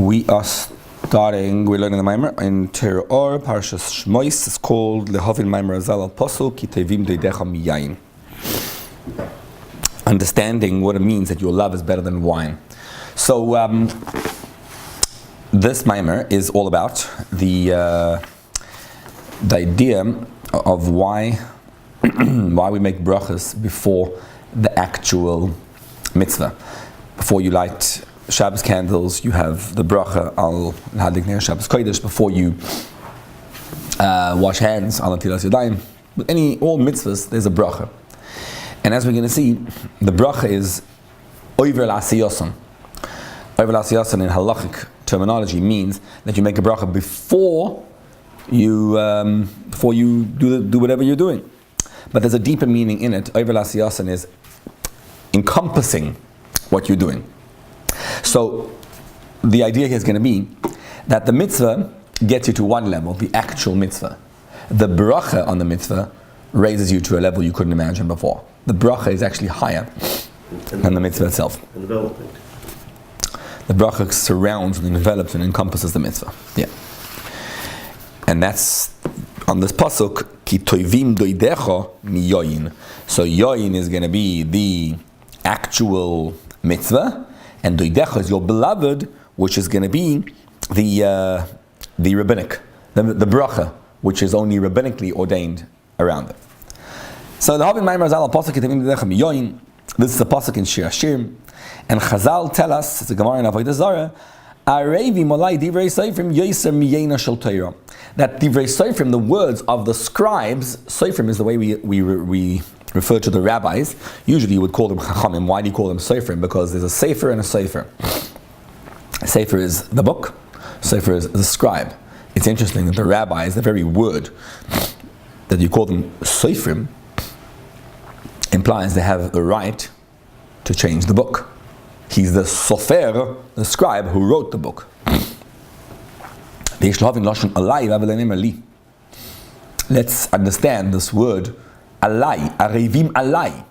We are we're learning the Maimer in Terah Or, Parashas Shmois. It's called Lehavin Maimer Azal al Pasuk, Ki Tevim Doidecha Miyayin. Understanding what it means that your love is better than wine. So, this Maimer is all about the idea of why we make brachas before the actual mitzvah. Before you light Shabbos candles, you have the bracha al hadik ner Shabbos kodesh. Before you wash hands, al natilas yadayim. All mitzvahs, there's a bracha. And as we're going to see, the bracha is over l'asiyasan. Over l'asiyasan in halachic terminology means that you make a bracha before you do whatever you're doing. But there's a deeper meaning in it. Over l'asiyasan is encompassing what you're doing. So the idea here is going to be that the mitzvah gets you to one level, the actual mitzvah. The bracha on the mitzvah raises you to a level you couldn't imagine before. The bracha is actually higher than the mitzvah itself. The bracha surrounds and envelops and encompasses the mitzvah. Yeah. And that's on this pasuk, ki toivim doidecha mi yoyin. So yoyin is going to be the actual mitzvah, and doidecha is your beloved, which is going to be the rabbinic, the bracha, which is only rabbinically ordained around it. So the Havin Maimer Azal Pasuk Kitavim Doidecha Miyoyin. This is a pasuk in Shiur, and Chazal tell us, it's a Gemara in Avodah Zarah, Arevi Molai Divrei Seifrim Yoser Miyena Shel Torah. That Divrei Seifrim, the words of the scribes, Seifrim is the way we refer to the rabbis. Usually you would call them Chachamim. Why do you call them Seifrim? Because there's a Sefer and a Sefer. A Sefer is the book, Sefer is the scribe. It's interesting that the rabbis, the very word that you call them Seifrim, implies they have the right to change the book. He's the sofer, the scribe, who wrote the book. Let's understand this word, alai, arevim alai.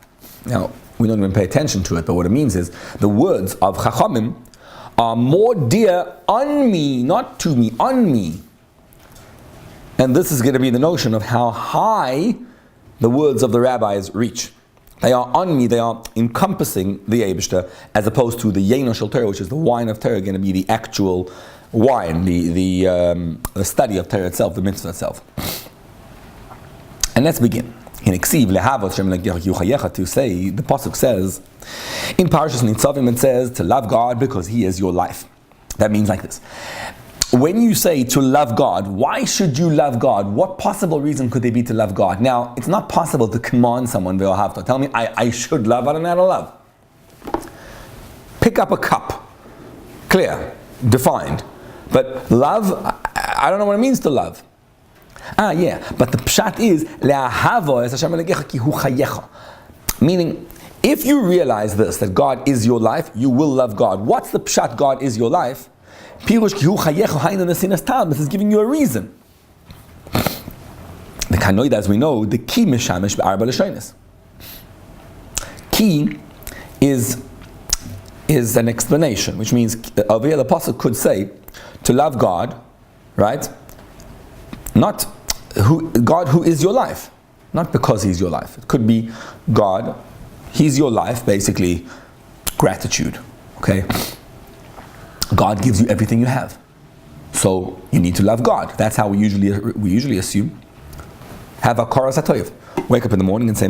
Now, we don't even pay attention to it, but what it means is the words of Chachamim are more dear on me, not to me, on me. And this is going to be the notion of how high the words of the rabbis reach. They are on me, they are encompassing the Eibishter, as opposed to the Yeno Shel Torah, which is the wine of Torah, going to be the actual wine, the study of Torah itself, the mitzvah itself. And let's begin. In Eksiv, Lehavot Shem Yuchayecha, to say, the Pasuk says, in Parashas Nitzavim it says, to love God because He is your life. That means like this. When you say to love God, why should you love God? What possible reason could there be to love God? Now, it's not possible to command someone, tell me, I should love, I don't know how to love. Pick up a cup. Clear, defined. But love, I don't know what it means to love. Yeah, but the pshat is, meaning, if you realize this, that God is your life, you will love God. What's the pshat, God is your life? This is giving you a reason. The kanoid, as we know, the key mishamish be'arba l'shonis. Key is an explanation, which means over here the apostle could say to love God, right? Not God who is your life, not because He's your life. It could be God, He's your life, basically gratitude. Okay. God gives you everything you have, so you need to love God. That's how we usually assume. Have a karas hatoiv. Wake up in the morning and say,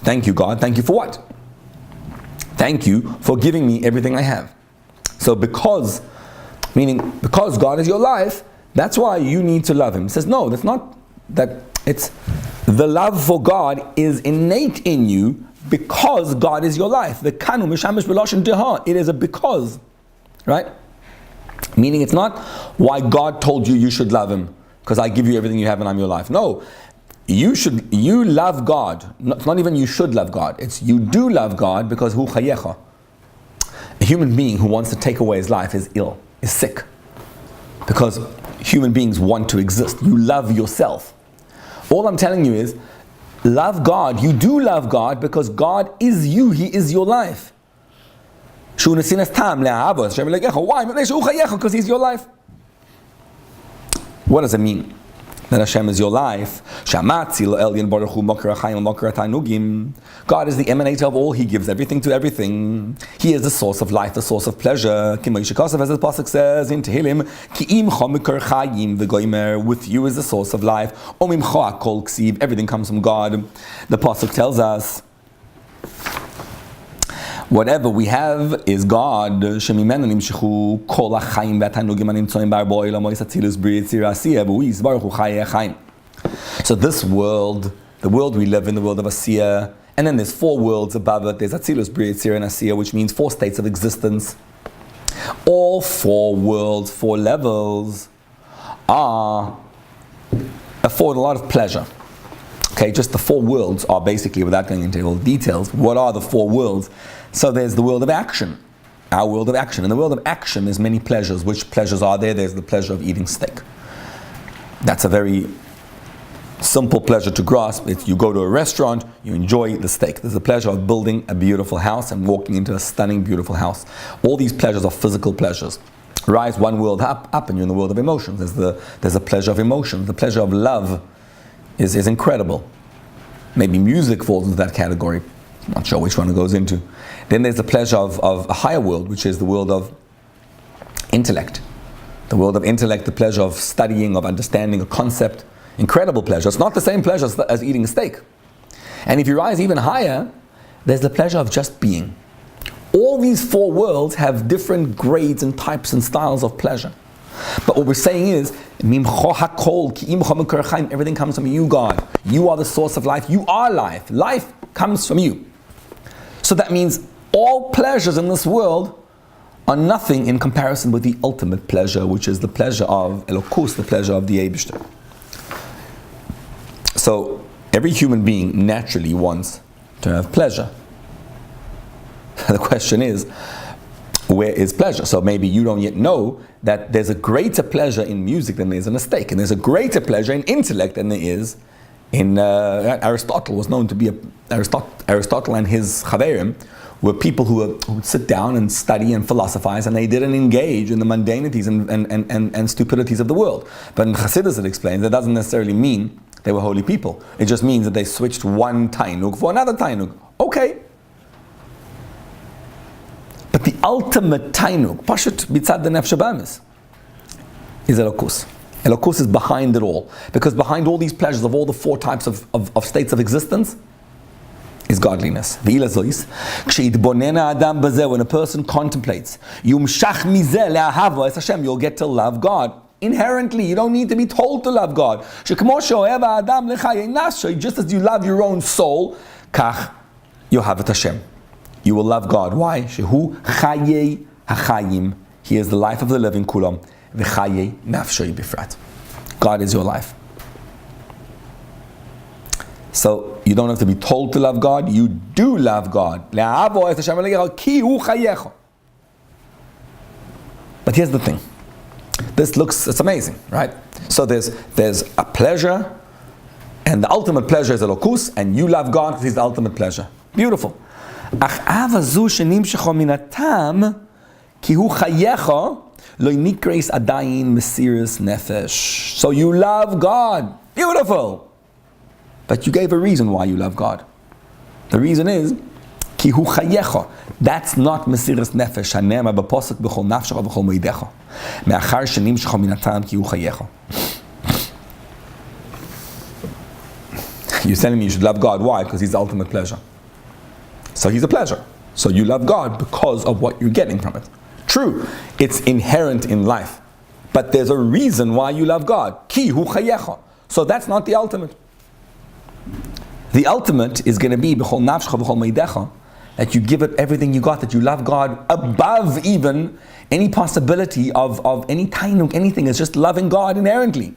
thank you, God. Thank you for what? Thank you for giving me everything I have. So because God is your life, that's why you need to love Him. He says, no, that's not that. It's the love for God is innate in you. Because God is your life. The kanu mishamish b'loshen deha. It is a because, right? Meaning it's not why God told you should love Him because I give you everything you have and I'm your life. No, you love God. It's not even you should love God. It's you do love God because hu chayecha. A human being who wants to take away his life is ill, is sick. Because human beings want to exist. You love yourself. All I'm telling you is, love God. You do love God because God is you. He is your life. Why? Because He's your life. What does it mean that Hashem is your life? God is the emanator of all. He gives everything to everything. He is the source of life, the source of pleasure. As the Pasuk says in Tehillim, with you is the source of life. Everything comes from God. The Pasuk tells us, whatever we have is God. So this world, the world we live in, the world of Asiya, and then there's 4 worlds above it. There's Atzilus, Bria, Yetzirah, and Asiya, which means 4 states of existence. All 4 worlds, 4 levels, afford a lot of pleasure. Okay, just the 4 worlds are basically, without going into all the details, what are the 4 worlds? So there's the world of action, our world of action. In the world of action, there's many pleasures. Which pleasures are there? There's the pleasure of eating steak. That's a very simple pleasure to grasp. If you go to a restaurant, you enjoy the steak. There's the pleasure of building a beautiful house and walking into a stunning, beautiful house. All these pleasures are physical pleasures. Rise one world up and you're in the world of emotions. There's a pleasure of emotion. The pleasure of love is incredible. Maybe music falls into that category. I'm not sure which one it goes into. Then there's the pleasure of a higher world, which is the world of intellect. The world of intellect, the pleasure of studying, of understanding a concept. Incredible pleasure. It's not the same pleasure as eating a steak. And if you rise even higher, there's the pleasure of just being. All these 4 worlds have different grades and types and styles of pleasure. But what we're saying is, everything comes from you, God. You are the source of life. You are life. Life comes from you. So that means all pleasures in this world are nothing in comparison with the ultimate pleasure, which is the pleasure of Elokus, the pleasure of the Eibishter. So every human being naturally wants to have pleasure. The question is, where is pleasure? So maybe you don't yet know that there's a greater pleasure in music than there is in a steak, and there's a greater pleasure in intellect than there is in Aristotle. Was known to be Aristotle and his Chaverim were people who would sit down and study and philosophize, and they didn't engage in the mundanities and stupidities of the world. But in Chassidus it explains that doesn't necessarily mean they were holy people. It just means that they switched one tainug for another tainug. Okay. But the ultimate tainug, pashut bitzad the nefesh ba'amis, is Elokus. Elokus is behind it all. Because behind all these pleasures of all the 4 types of states of existence is godliness. When a person contemplates, you'll get to love God. Inherently, you don't need to be told to love God. Just as you love your own soul, kach yohavet Hashem. You will love God. Why? Shehu chayei hachayim. He is the life of the living kulam. V'chayei nafshoi bifrat. God is your life. So you don't have to be told to love God. You do love God. But here's the thing. It's amazing, right? So there's a pleasure, and the ultimate pleasure is Elokus, and you love God because He's the ultimate pleasure. Beautiful. So you love God. Beautiful. But you gave a reason why you love God. The reason is Ki hu chayecha. That's not mesiras nefesh. Hanema b'posuk b'chol nafshecha b'chol moedecha. Me'achar shenimshecha min hatam ki hu chayecha. You're telling me you should love God. Why? Because He's the ultimate pleasure. So He's a pleasure. So you love God because of what you're getting from it. True, it's inherent in life. But there's a reason why you love God. Ki hu chayecha. So that's not the ultimate. The ultimate is going to be b'chol nafshecha b'chol moedecha, that you give it everything you got, that you love God above even any possibility of any tainuk, anything. It's just loving God inherently.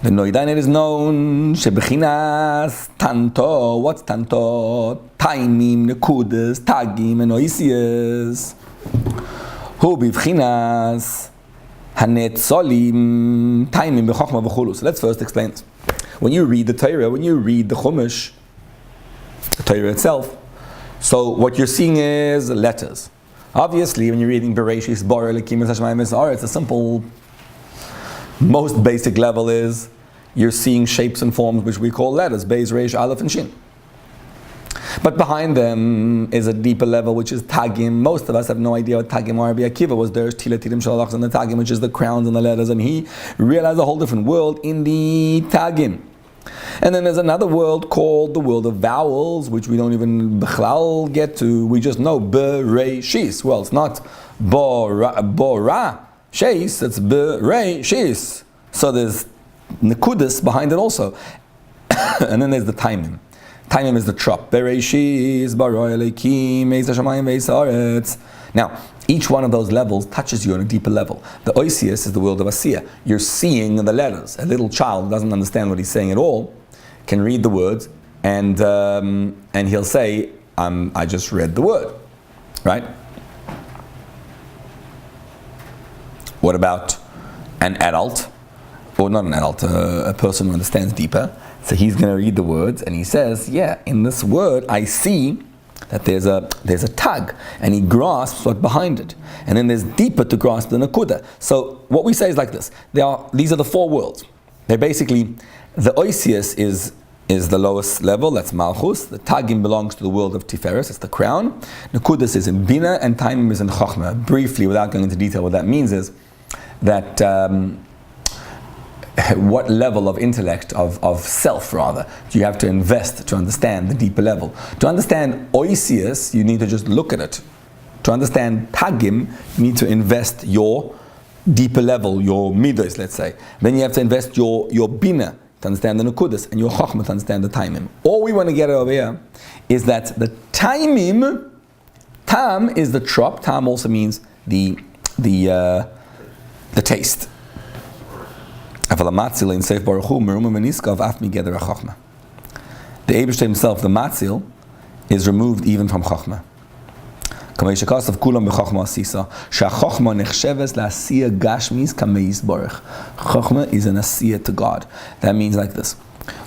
The noidan it is known shebechinas tanto. What's tanto? Taimim, nekudas, tagim, and oisias. Hu b'chinas hanetzolim taimim b'chochma v'chulu. So let's first explain this. When you read the Torah, when you read the Chumash, the Torah itself, So what you're seeing is letters. Obviously, when you're reading Bereshis, Bara Elokim et Hashemayim v'Haaretz, it's a simple, most basic level is you're seeing shapes and forms which we call letters, Beis, Reish, Aleph, and Shin. But behind them is a deeper level, which is Tagim. Most of us have no idea what Tagim are. Rabbi Akiva was there, Tila Tilim Shalach, and the Tagim, which is the crowns and the letters, and he realized a whole different world in the Tagim. And then there's another world called the world of vowels, which we don't even Bechlal get to. We just know Bereshis. Well, it's not Bora Sheis, it's Bereshis. So there's Nekudas behind it also. And then there's the Taimim. Taimim is the trop. Bereshis, Bara Elokim, Eis Hashemayim ve'Eis Haaretz. Now, each one of those levels touches you on a deeper level. The Oisius is the world of Asiya. You're seeing the letters. A little child doesn't understand what he's saying at all, can read the words, and he'll say, I just read the word. Right? What about an adult? Or not an adult, a person who understands deeper. So he's going to read the words, and he says, yeah, in this word I see that there's a tag, and he grasps what's behind it. And then there's deeper to grasp than a kuda. So what we say is like this. These are the four worlds. They're basically, the Oisius is the lowest level, that's Malchus. The Tagim belongs to the world of Tiferes, it's the crown. Nekudas is in Bina, and Taimim is in Chochmah. Briefly, without going into detail, what that means is that what level of intellect, of self rather, do you have to invest to understand the deeper level? To understand Oisius, you need to just look at it. To understand Tagim, you need to invest your deeper level, your midos, let's say. Then you have to invest your Bina to understand the Nekudas, and your Chochmah to understand the Taimim. All we want to get over here is that the Taimim, Tam is the trop. Tam also means the taste. The Eibishter himself, the Matzil, is removed even from Chochmah. Chochmah is an asiyah to God. That means like this.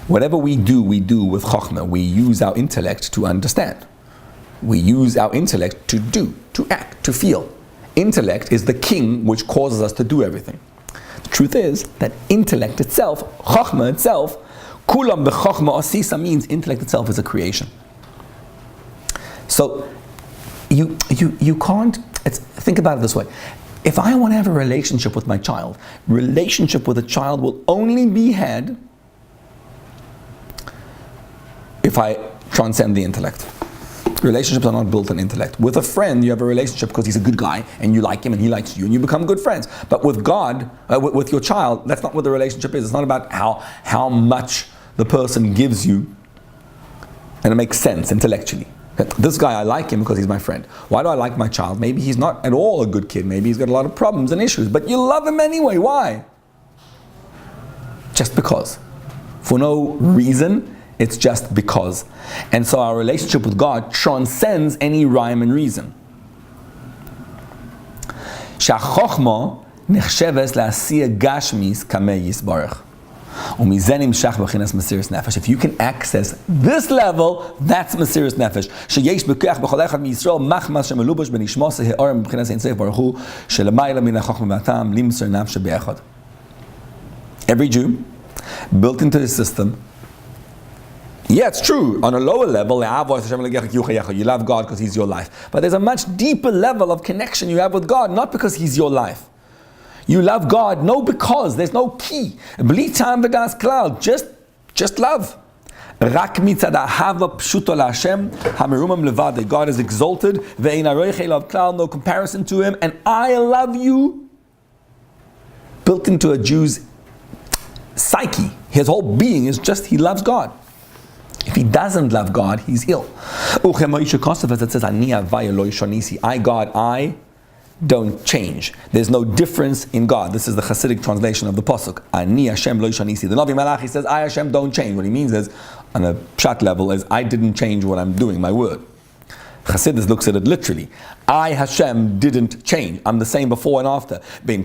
Whatever we do with Chochmah. We use our intellect to understand. We use our intellect to do, to act, to feel. Intellect is the king which causes us to do everything. The truth is that intellect itself, Chochmah itself, Kulam b'Chochmah asisa means intellect itself is a creation. So you can't, think about it this way. If I want to have a relationship with my child, relationship with a child will only be had if I transcend the intellect. Relationships are not built on intellect. With a friend, you have a relationship because he's a good guy and you like him and he likes you and you become good friends. But with God, with your child, that's not what the relationship is. It's not about how much the person gives you, and it makes sense intellectually. This guy, I like him because he's my friend. Why do I like my child? Maybe he's not at all a good kid. Maybe he's got a lot of problems and issues, but you love him anyway. Why? Just because. For no reason. It's just because. And so our relationship with God transcends any rhyme and reason. Sha'chochma nechsheves la'asiyah gashmis kamei yisbarach. Umizenim shach b'chinas mesiris nefesh. If you can access this level, that's mesiris nefesh. Sheyesh b'keach b'chol echad miYisrael machmas shemelubash b'nishmos he'orim b'chinas ein seif baruch hu shelemayla min ha'chochma v'atam limser nafshe be'echad. Every Jew, built into his system. Yeah, it's true. On a lower level, you love God because He's your life. But there's a much deeper level of connection you have with God, not because He's your life. You love God, no because. There's no key. Bli tam v'das klal. Just love. Rak mitzad ahava pshuto laHashem hamerumam levade. God is exalted. Ve'ein aroich elav klal. No comparison to Him. And I love you. Built into a Jew's psyche. His whole being is just he loves God. If he doesn't love God, he's ill. As it says, I, God, I don't change. There's no difference in God. This is the Hasidic translation of the Pasuk. Ani Hashem lo shanisi. The Navi Malachi says, I, Hashem, don't change. What he means is, on a pshat level, is I didn't change what I'm doing, my word. Chassidus looks at it literally. I, Hashem, didn't change. I'm the same before and after. There's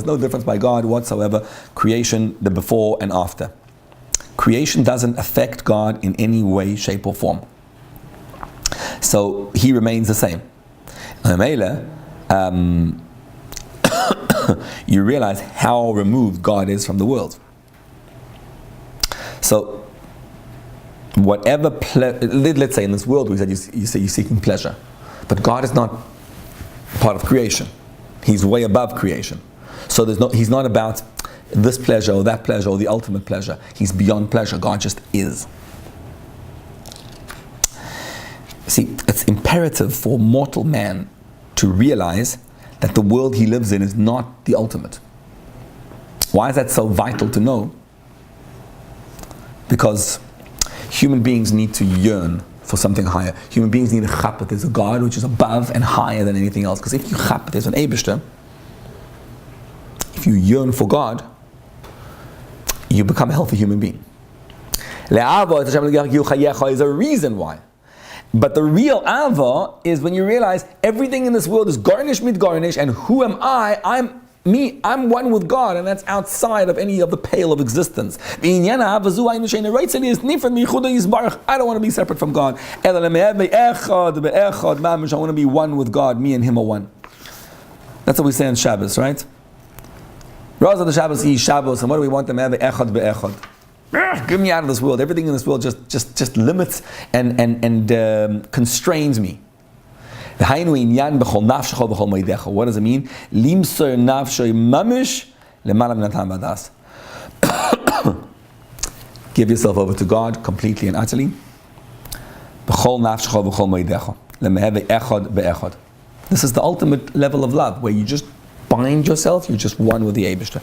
no difference by God whatsoever. Creation, the before and after. Creation doesn't affect God in any way, shape, or form. So he remains the same. You realize how removed God is from the world. So, whatever let's say in this world we said you say you're seeking pleasure, but God is not part of creation. He's way above creation. So he's not about this pleasure or that pleasure or the ultimate pleasure. He's beyond pleasure. God just is. See, it's imperative for mortal man to realize that the world he lives in is not the ultimate. Why is that so vital to know? Because human beings need to yearn for something higher. Human beings need a chap, there's a God which is above and higher than anything else. Because if you chap, there's an Eibishter, if you yearn for God, you become a healthy human being. Is a reason why. But the real ava is when you realize everything in this world is garnish mit garnish, and who am I? I'm me. I'm one with God, and that's outside of any of the pale of existence. I don't want to be separate from God. I want to be one with God. Me and Him are one. That's what we say on Shabbos, right? Raza the Shabbos is Shabbos, and what do we want them to have? Echad be'echad. Get me out of this world. Everything in this world just limits and constrains me. What does it mean? Give yourself over to God completely and utterly. This is the ultimate level of love, where you just bind yourself, you're just one with the Eibishter.